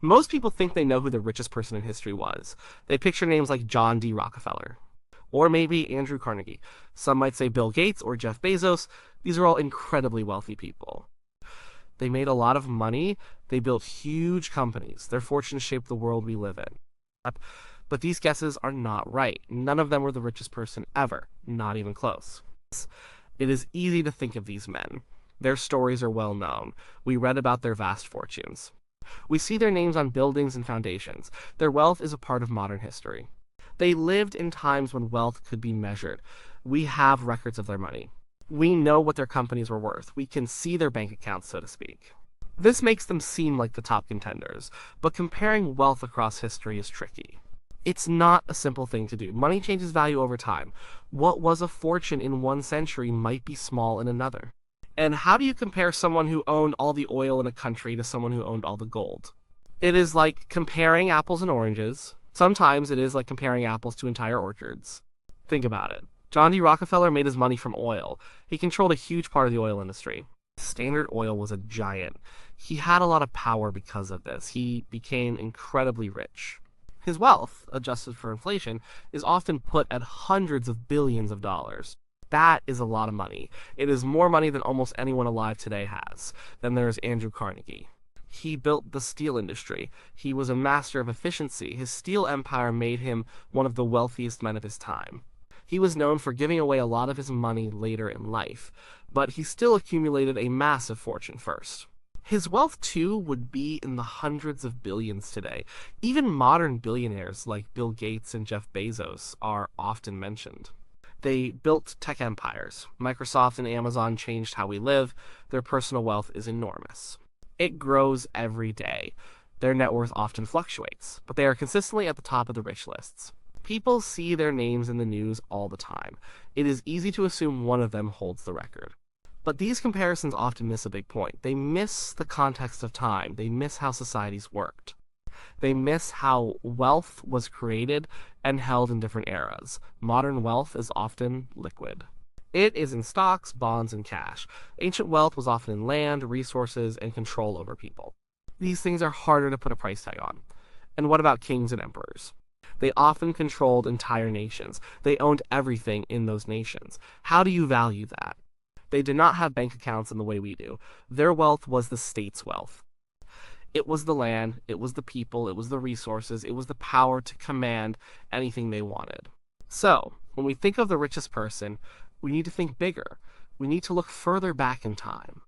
Most people think they know who the richest person in history was. They picture names like John D. Rockefeller, or maybe Andrew Carnegie. Some might say Bill Gates or Jeff Bezos. These are all incredibly wealthy people. They made a lot of money. They built huge companies. Their fortunes shaped the world we live in. But these guesses are not right. None of them were the richest person ever, not even close. It is easy to think of these men. Their stories are well known. We read about their vast fortunes. We see their names on buildings and foundations. Their wealth is a part of modern history. They lived in times when wealth could be measured. We have records of their money. We know what their companies were worth. We can see their bank accounts, so to speak. This makes them seem like the top contenders, but comparing wealth across history is tricky. It's not a simple thing to do. Money changes value over time. What was a fortune in one century might be small in another. And how do you compare someone who owned all the oil in a country to someone who owned all the gold? It is like comparing apples and oranges. Sometimes it is like comparing apples to entire orchards. Think about it. John D. Rockefeller made his money from oil. He controlled a huge part of the oil industry. Standard Oil was a giant. He had a lot of power because of this. He became incredibly rich. His wealth, adjusted for inflation, is often put at hundreds of billions of dollars. That is a lot of money. It is more money than almost anyone alive today has. Then there is Andrew Carnegie. He built the steel industry. He was a master of efficiency. His steel empire made him one of the wealthiest men of his time. He was known for giving away a lot of his money later in life, but he still accumulated a massive fortune first. His wealth, too, would be in the hundreds of billions today. Even modern billionaires like Bill Gates and Jeff Bezos are often mentioned. They built tech empires. Microsoft and Amazon changed how we live. Their personal wealth is enormous. It grows every day. Their net worth often fluctuates, but they are consistently at the top of the rich lists. People see their names in the news all the time. It is easy to assume one of them holds the record. But these comparisons often miss a big point. They miss the context of time. They miss how societies worked. They miss how wealth was created and held in different eras. Modern wealth is often liquid. It is in stocks, bonds, and cash. Ancient wealth was often in land, resources, and control over people. These things are harder to put a price tag on. And what about kings and emperors? They often controlled entire nations. They owned everything in those nations. How do you value that? They did not have bank accounts in the way we do. Their wealth was the state's wealth. It was the land, it was the people, it was the resources, it was the power to command anything they wanted. So, when we think of the richest person, we need to think bigger. We need to look further back in time.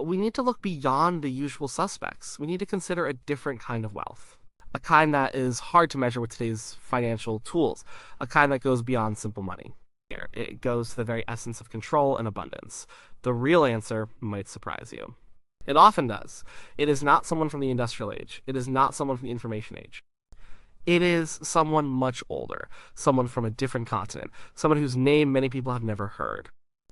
We need to look beyond the usual suspects. We need to consider a different kind of wealth. A kind that is hard to measure with today's financial tools. A kind that goes beyond simple money. It goes to the very essence of control and abundance. The real answer might surprise you. It often does. It is not someone from the industrial age. It is not someone from the information age. It is someone much older, someone from a different continent, someone whose name many people have never heard.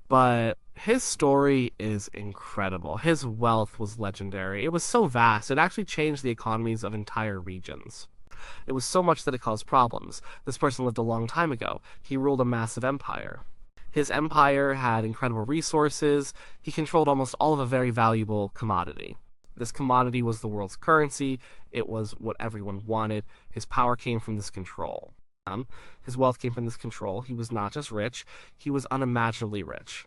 But his story is incredible. His wealth was legendary. It was so vast, it actually changed the economies of entire regions. It was so much that it caused problems. This person lived a long time ago. He ruled a massive empire. His empire had incredible resources. He controlled almost all of a very valuable commodity. This commodity was the world's currency. It was what everyone wanted. His power came from this control. His wealth came from this control. He was not just rich, he was unimaginably rich.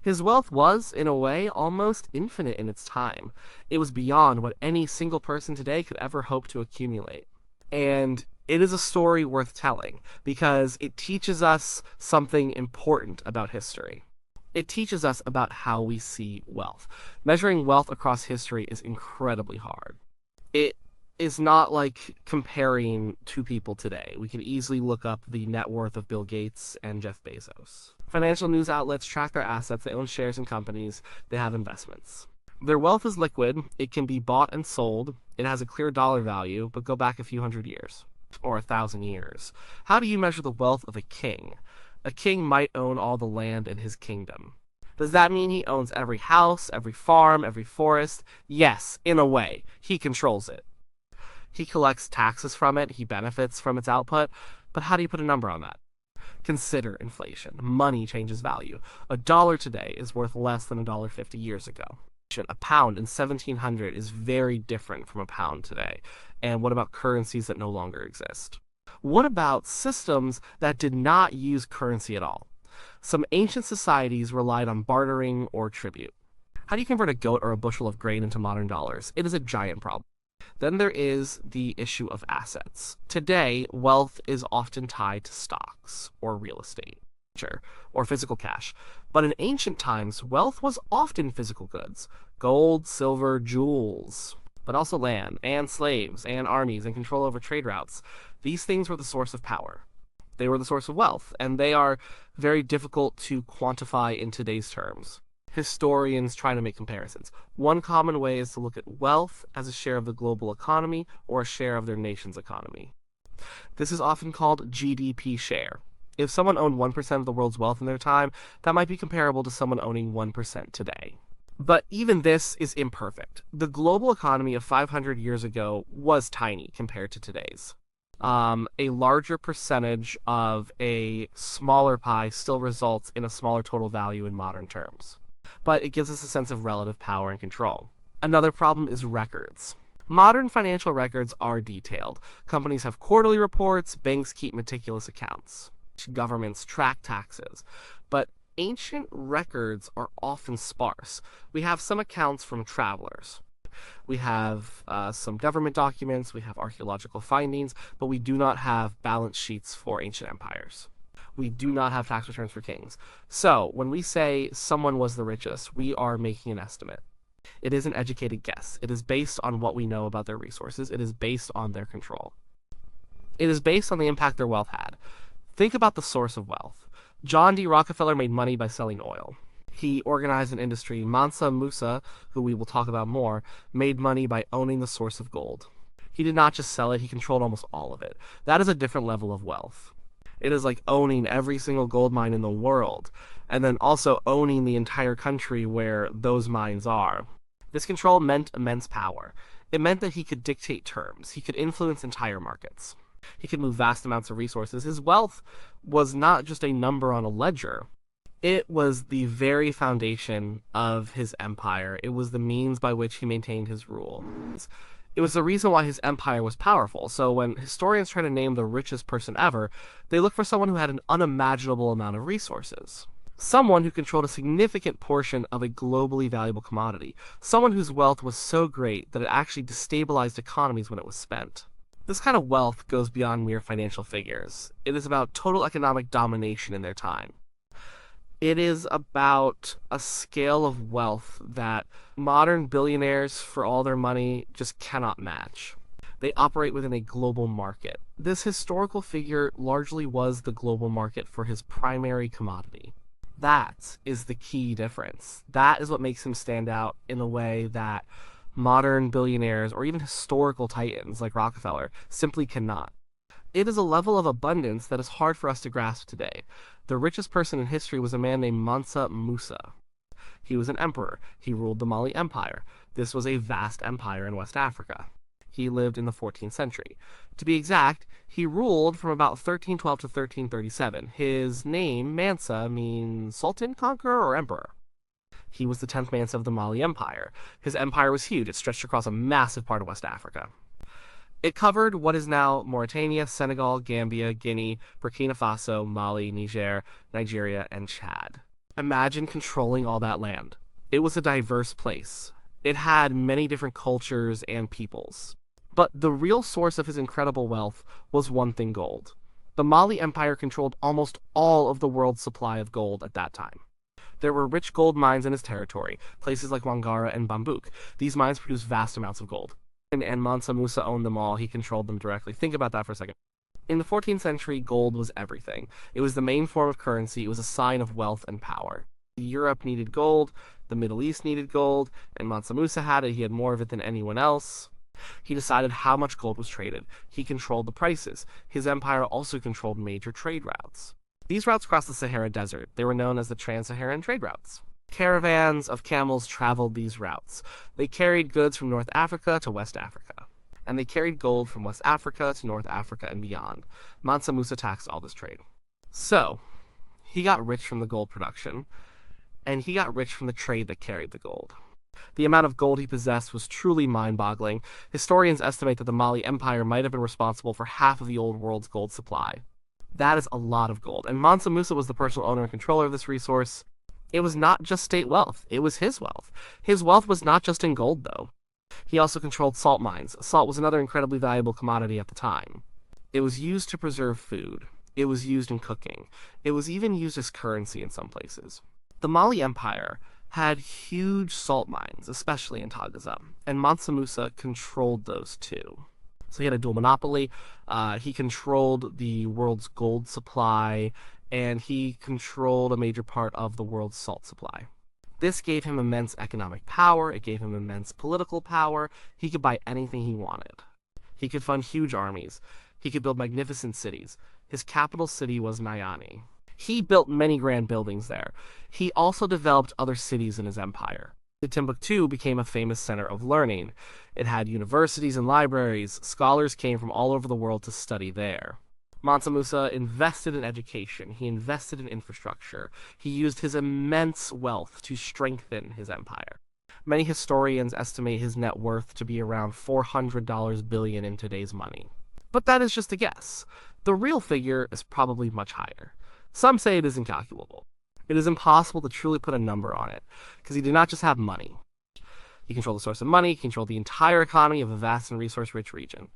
His wealth was, in a way, almost infinite in its time. It was beyond what any single person today could ever hope to accumulate. And it is a story worth telling because it teaches us something important about history. It teaches us about how we see wealth. Measuring wealth across history is incredibly hard. It is not like comparing two people today. We can easily look up the net worth of Bill Gates and Jeff Bezos. Financial news outlets track their assets. They own shares in companies. They have investments. Their wealth is liquid. It can be bought and sold. It has a clear dollar value, but go back a few hundred years or 1,000 years. How do you measure the wealth of a king? A king might own all the land in his kingdom. Does that mean he owns every house, every farm, every forest? Yes, in a way. He controls it. He collects taxes from it. He benefits from its output. But how do you put a number on that? Consider inflation. Money changes value. $1 today is worth less than $1.50 years ago. A pound in 1700 is very different from a pound today. And what about currencies that no longer exist? What about systems that did not use currency at all? Some ancient societies relied on bartering or tribute. How do you convert a goat or a bushel of grain into modern dollars? It is a giant problem. Then there is the issue of assets. Today, wealth is often tied to stocks or real estate, or physical cash. But in ancient times, wealth was often physical goods: gold, silver, jewels, but also land, and slaves, and armies, and control over trade routes. These things were the source of power. They were the source of wealth, and they are very difficult to quantify in today's terms. Historians try to make comparisons. One common way is to look at wealth as a share of the global economy or a share of their nation's economy. This is often called GDP share. If someone owned 1% of the world's wealth in their time, that might be comparable to someone owning 1% today. But even this is imperfect. The global economy of 500 years ago was tiny compared to today's. A larger percentage of a smaller pie still results in a smaller total value in modern terms. But it gives us a sense of relative power and control. Another problem is records. Modern financial records are detailed. Companies have quarterly reports, banks keep meticulous accounts, governments track taxes. But ancient records are often sparse. We have some accounts from travelers. We have some government documents, we have archaeological findings, but we do not have balance sheets for ancient empires. We do not have tax returns for kings. So, when we say someone was the richest, we are making an estimate. It is an educated guess. It is based on what we know about their resources. It is based on their control. It is based on the impact their wealth had. Think about the source of wealth. John D. Rockefeller made money by selling oil. He organized an industry. Mansa Musa, who we will talk about more, made money by owning the source of gold. He did not just sell it, he controlled almost all of it. That is a different level of wealth. It is like owning every single gold mine in the world, and then also owning the entire country where those mines are. This control meant immense power. It meant that he could dictate terms. He could influence entire markets. He could move vast amounts of resources. His wealth was not just a number on a ledger. It was the very foundation of his empire. It was the means by which he maintained his rule. It was the reason why his empire was powerful. So when historians try to name the richest person ever, they look for someone who had an unimaginable amount of resources. Someone who controlled a significant portion of a globally valuable commodity. Someone whose wealth was so great that it actually destabilized economies when it was spent. This kind of wealth goes beyond mere financial figures. It is about total economic domination in their time. It is about a scale of wealth that modern billionaires, for all their money, just cannot match. They operate within a global market. This historical figure largely was the global market for his primary commodity. That is the key difference. That is what makes him stand out in a way that modern billionaires, or even historical titans like Rockefeller, simply cannot. It is a level of abundance that is hard for us to grasp today. The richest person in history was a man named Mansa Musa. He was an emperor. He ruled the Mali Empire. This was a vast empire in West Africa. He lived in the 14th century. To be exact, he ruled from about 1312 to 1337. His name, Mansa, means sultan, conqueror, or emperor. He was the 10th Mansa of the Mali Empire. His empire was huge. It stretched across a massive part of West Africa. It covered what is now Mauritania, Senegal, Gambia, Guinea, Burkina Faso, Mali, Niger, Nigeria, and Chad. Imagine controlling all that land. It was a diverse place. It had many different cultures and peoples. But the real source of his incredible wealth was one thing: gold. The Mali Empire controlled almost all of the world's supply of gold at that time. There were rich gold mines in his territory, places like Wangara and Bambouk. These mines produced vast amounts of gold. And Mansa Musa owned them all. He controlled them directly. Think about that for a second. In the 14th century, gold was everything. It was the main form of currency. It was a sign of wealth and power. Europe needed gold, the Middle East needed gold, and Mansa Musa had it. He had more of it than anyone else. He decided how much gold was traded. He controlled the prices. His empire also controlled major trade routes. These routes crossed the Sahara Desert. They were known as the Trans-Saharan trade routes. Caravans of camels traveled these routes. They carried goods from North Africa to West Africa. And they carried gold from West Africa to North Africa and beyond. Mansa Musa taxed all this trade. So, he got rich from the gold production, and he got rich from the trade that carried the gold. The amount of gold he possessed was truly mind-boggling. Historians estimate that the Mali Empire might have been responsible for half of the old world's gold supply. That is a lot of gold, and Mansa Musa was the personal owner and controller of this resource. It was not just state wealth, it was his wealth. His wealth was not just in gold, though. He also controlled salt mines. Salt was another incredibly valuable commodity at the time. It was used to preserve food. It was used in cooking. It was even used as currency in some places. The Mali Empire had huge salt mines, especially in Tagaza, and Mansa Musa controlled those too. So he had a dual monopoly. He controlled the world's gold supply, and he controlled a major part of the world's salt supply. This gave him immense economic power. It gave him immense political power. He could buy anything he wanted. He could fund huge armies. He could build magnificent cities. His capital city was Niani. He built many grand buildings there. He also developed other cities in his empire. Timbuktu became a famous center of learning. It had universities and libraries. Scholars came from all over the world to study there. Mansa Musa invested in education. He invested in infrastructure. He used his immense wealth to strengthen his empire. Many historians estimate his net worth to be around $400 billion in today's money. But that is just a guess. The real figure is probably much higher. Some say it is incalculable. It is impossible to truly put a number on it, because he did not just have money. He controlled the source of money, he controlled the entire economy of a vast and resource-rich region.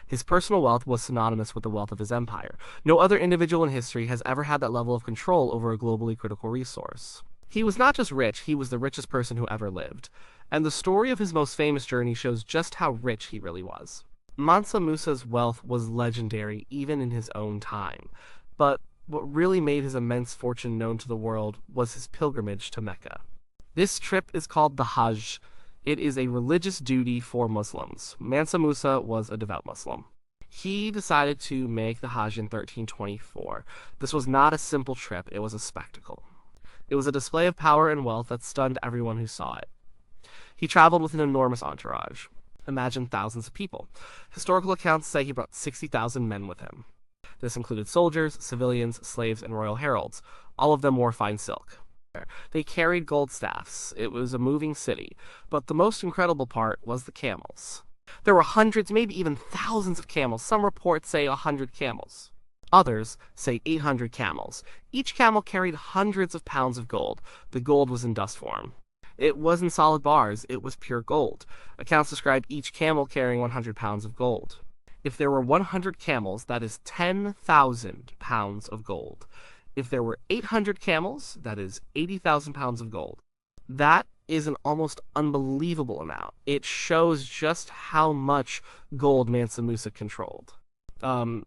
His personal wealth was synonymous with the wealth of his empire. No other individual in history has ever had that level of control over a globally critical resource. He was not just rich, he was the richest person who ever lived. And the story of his most famous journey shows just how rich he really was. Mansa Musa's wealth was legendary even in his own time, but what really made his immense fortune known to the world was his pilgrimage to Mecca. This trip is called the Hajj. It is a religious duty for Muslims. Mansa Musa was a devout Muslim. He decided to make the Hajj in 1324. This was not a simple trip, it was a spectacle. It was a display of power and wealth that stunned everyone who saw it. He traveled with an enormous entourage. Imagine thousands of people. Historical accounts say he brought 60,000 men with him. This included soldiers, civilians, slaves, and royal heralds. All of them wore fine silk. They carried gold staffs. It was a moving city. But the most incredible part was the camels. There were hundreds, maybe even thousands of camels. Some reports say 100 camels. Others say 800 camels. Each camel carried hundreds of pounds of gold. The gold was in dust form. It wasn't solid bars, it was pure gold. Accounts describe each camel carrying 100 pounds of gold. If there were 100 camels, that is 10,000 pounds of gold. If there were 800 camels, that is 80,000 pounds of gold. That is an almost unbelievable amount. It shows just how much gold Mansa Musa controlled.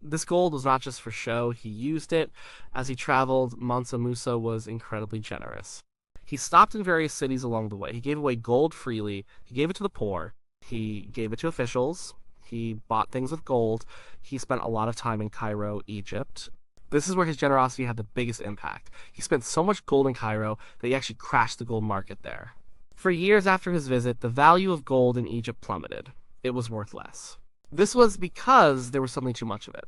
This gold was not just for show, he used it. As he traveled, Mansa Musa was incredibly generous. He stopped in various cities along the way. He gave away gold freely. He gave it to the poor. He gave it to officials. He bought things with gold. He spent a lot of time in Cairo, Egypt. This is where his generosity had the biggest impact. He spent so much gold in Cairo that he actually crashed the gold market there. For years after his visit, the value of gold in Egypt plummeted. It was worth less. This was because there was suddenly too much of it.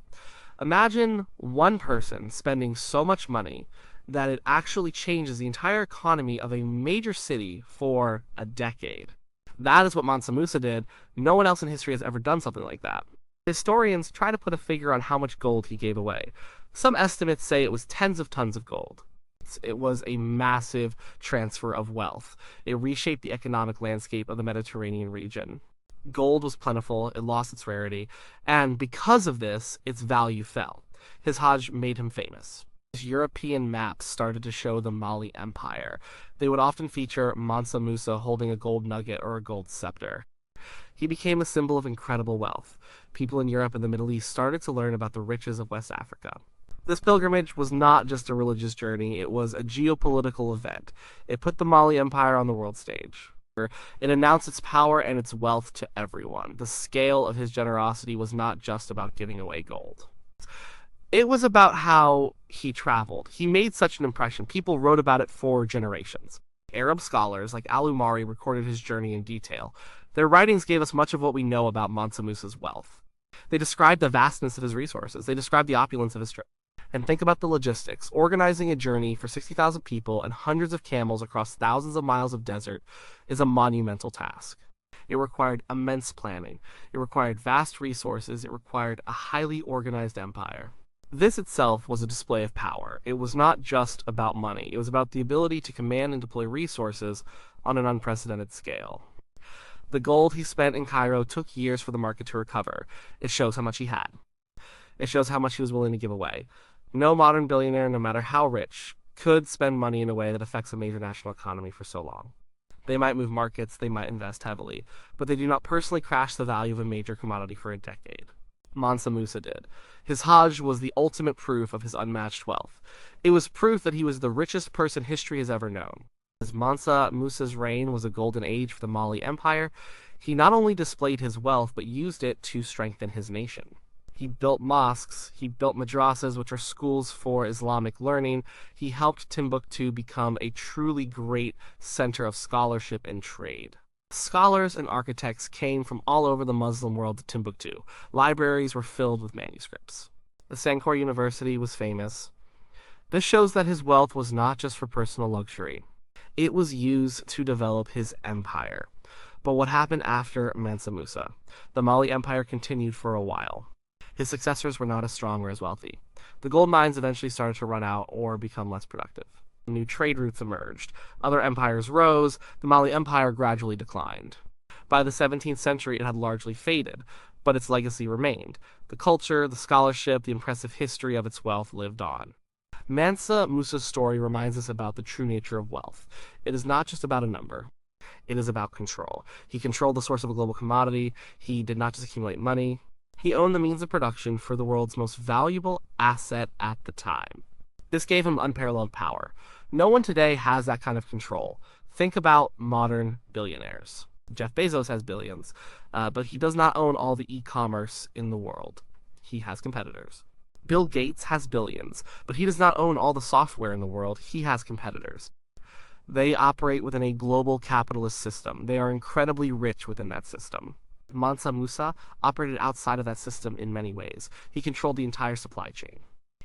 Imagine one person spending so much money that it actually changes the entire economy of a major city for a decade. That is what Mansa Musa did. No one else in history has ever done something like that. Historians try to put a figure on how much gold he gave away. Some estimates say it was tens of tons of gold. It was a massive transfer of wealth. It reshaped the economic landscape of the Mediterranean region. Gold was plentiful, it lost its rarity, and because of this, its value fell. His Hajj made him famous. European maps started to show the Mali Empire. They would often feature Mansa Musa holding a gold nugget or a gold scepter. He became a symbol of incredible wealth. People in Europe and the Middle East started to learn about the riches of West Africa. This pilgrimage was not just a religious journey, it was a geopolitical event. It put the Mali Empire on the world stage. It announced its power and its wealth to everyone. The scale of his generosity was not just about giving away gold. It was about how he traveled. He made such an impression. People wrote about it for generations. Arab scholars like Al-Umari recorded his journey in detail. Their writings gave us much of what we know about Mansa Musa's wealth. They described the vastness of his resources. They described the opulence of his trip. And think about the logistics. Organizing a journey for 60,000 people and hundreds of camels across thousands of miles of desert is a monumental task. It required immense planning. It required vast resources. It required a highly organized empire. This itself was a display of power. It was not just about money. It was about the ability to command and deploy resources on an unprecedented scale. The gold he spent in Cairo took years for the market to recover. It shows how much he had. It shows how much he was willing to give away. No modern billionaire, no matter how rich, could spend money in a way that affects a major national economy for so long. They might move markets, they might invest heavily, but they do not personally crash the value of a major commodity for a decade. Mansa Musa did. His Hajj was the ultimate proof of his unmatched wealth. It was proof that he was the richest person history has ever known. As Mansa Musa's reign was a golden age for the Mali Empire, he not only displayed his wealth, but used it to strengthen his nation. He built mosques, he built madrasas, which are schools for Islamic learning. He helped Timbuktu become a truly great center of scholarship and trade. Scholars and architects came from all over the Muslim world to Timbuktu. Libraries were filled with manuscripts. The Sankore University was famous. This shows that his wealth was not just for personal luxury. It was used to develop his empire. But what happened after Mansa Musa? The Mali Empire continued for a while. His successors were not as strong or as wealthy. The gold mines eventually started to run out or become less productive. New trade routes emerged. Other empires rose. The Mali Empire gradually declined. By the 17th century, it had largely faded, but its legacy remained. The culture, the scholarship, the impressive history of its wealth lived on. Mansa Musa's story reminds us about the true nature of wealth. It is not just about a number. It is about control. He controlled the source of a global commodity. He did not just accumulate money. He owned the means of production for the world's most valuable asset at the time. This gave him unparalleled power. No one today has that kind of control. Think about modern billionaires. Jeff Bezos has billions, but he does not own all the e-commerce in the world. He has competitors. Bill Gates has billions, but he does not own all the software in the world. He has competitors. They operate within a global capitalist system. They are incredibly rich within that system. Mansa Musa operated outside of that system in many ways. He controlled the entire supply chain.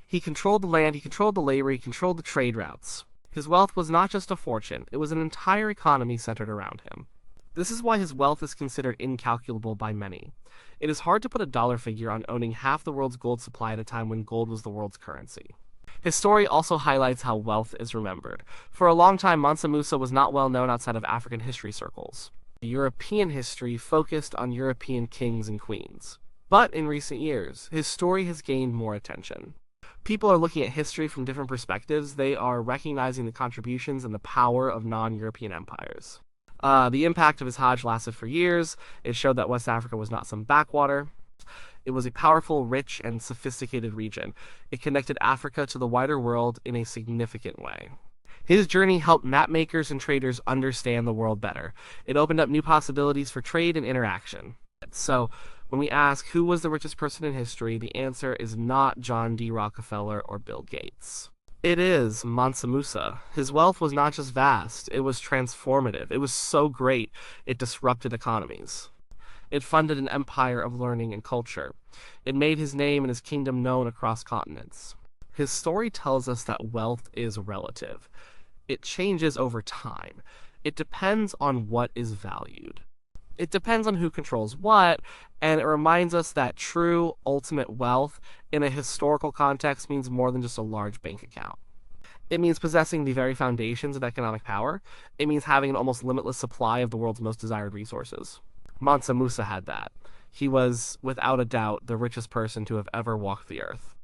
He controlled the land, he controlled the labor, he controlled the trade routes. His wealth was not just a fortune, it was an entire economy centered around him. This is why his wealth is considered incalculable by many. It is hard to put a dollar figure on owning half the world's gold supply at a time when gold was the world's currency. His story also highlights how wealth is remembered. For a long time, Mansa Musa was not well known outside of African history circles. European history focused on European kings and queens. But in recent years, his story has gained more attention. People are looking at history from different perspectives. They are recognizing the contributions and the power of non-European empires. The impact of his Hajj lasted for years. It showed that West Africa was not some backwater. It was a powerful, rich, and sophisticated region. It connected Africa to the wider world in a significant way. His journey helped mapmakers and traders understand the world better. It opened up new possibilities for trade and interaction. So, when we ask who was the richest person in history, the answer is not John D. Rockefeller or Bill Gates. It is Mansa Musa. His wealth was not just vast, it was transformative. It was so great, it disrupted economies. It funded an empire of learning and culture. It made his name and his kingdom known across continents. His story tells us that wealth is relative. It changes over time. It depends on what is valued. It depends on who controls what, and it reminds us that true, ultimate wealth in a historical context means more than just a large bank account. It means possessing the very foundations of economic power. It means having an almost limitless supply of the world's most desired resources. Mansa Musa had that. He was, without a doubt, the richest person to have ever walked the earth.